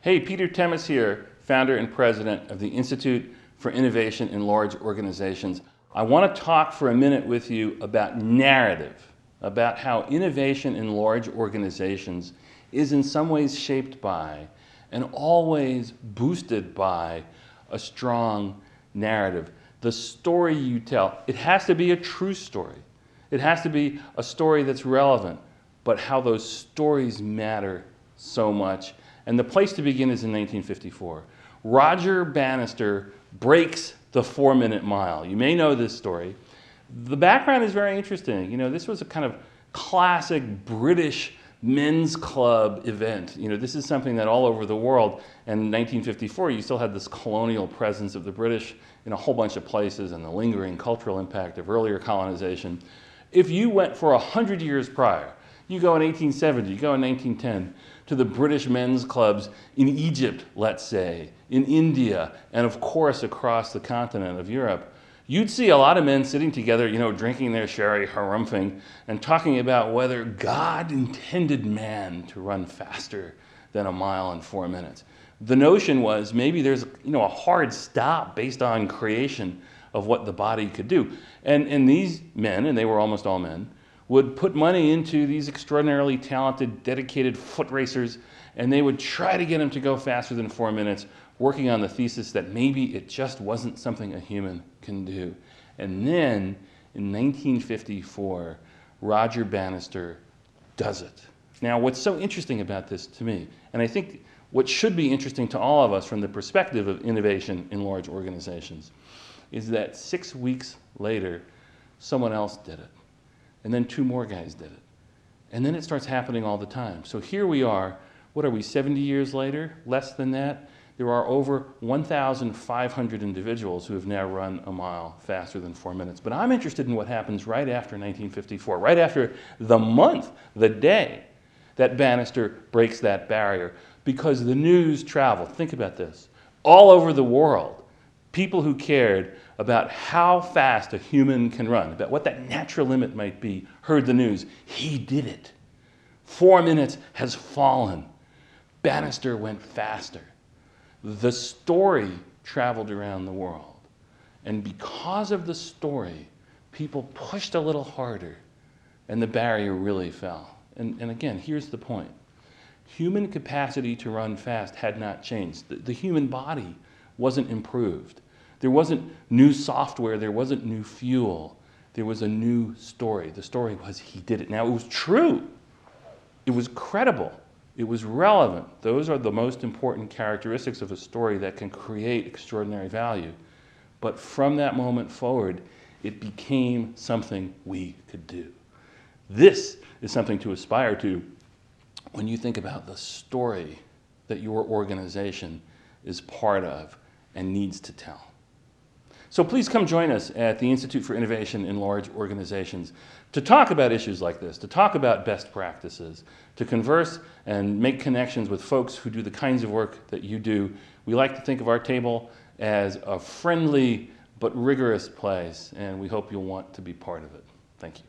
Hey, Peter Temis here, founder and president of the Institute for Innovation in Large Organizations. I want to talk for a minute with you about narrative, about how innovation in large organizations is in some ways shaped by and always boosted by a strong narrative. The story you tell, it has to be a true story. It has to be a story that's relevant, but how those stories matter so much. And the place to begin is in 1954. Roger Bannister breaks the 4-minute mile. You may know this story. The background is very interesting. You know, this was a kind of classic British men's club event. You know, this is something that all over the world, and in 1954 you still had this colonial presence of the British in a whole bunch of places and the lingering cultural impact of earlier colonization. If you went for 100 years prior, you go in 1870, you go in 1910, to the British men's clubs in Egypt, let's say, in India, and of course across the continent of Europe, you'd see a lot of men sitting together, you know, drinking their sherry, harumphing, and talking about whether God intended man to run faster than a mile in 4 minutes. The notion was maybe there's, you know, a hard stop based on creation of what the body could do. And these men, and they were almost all men, would put money into these extraordinarily talented, dedicated foot racers, and they would try to get them to go faster than 4 minutes, working on the thesis that maybe it just wasn't something a human can do. And then, in 1954, Roger Bannister does it. Now, what's so interesting about this to me, and I think what should be interesting to all of us from the perspective of innovation in large organizations, is that 6 weeks later, someone else did it. And then 2 more guys did it. And then it starts happening all the time. So here we are, what are we, 70 years later? Less than that? There are over 1,500 individuals who have now run a mile faster than 4 minutes. But I'm interested in what happens right after 1954, right after the month, the day that Bannister breaks that barrier. Because the news traveled, think about this, all over the world. People who cared about how fast a human can run, about what that natural limit might be, heard the news. He did it. 4 minutes has fallen. Bannister went faster. The story traveled around the world. And because of the story, people pushed a little harder, and the barrier really fell. And again, here's the point. Human capacity to run fast had not changed. The human body wasn't improved. There wasn't new software, there wasn't new fuel. There was a new story. The story was he did it. Now, it was true. It was credible. It was relevant. Those are the most important characteristics of a story that can create extraordinary value. But from that moment forward, it became something we could do. This is something to aspire to when you think about the story that your organization is part of and needs to tell. So please come join us at the Institute for Innovation in Large Organizations to talk about issues like this, to talk about best practices, to converse and make connections with folks who do the kinds of work that you do. We like to think of our table as a friendly but rigorous place, and we hope you'll want to be part of it. Thank you.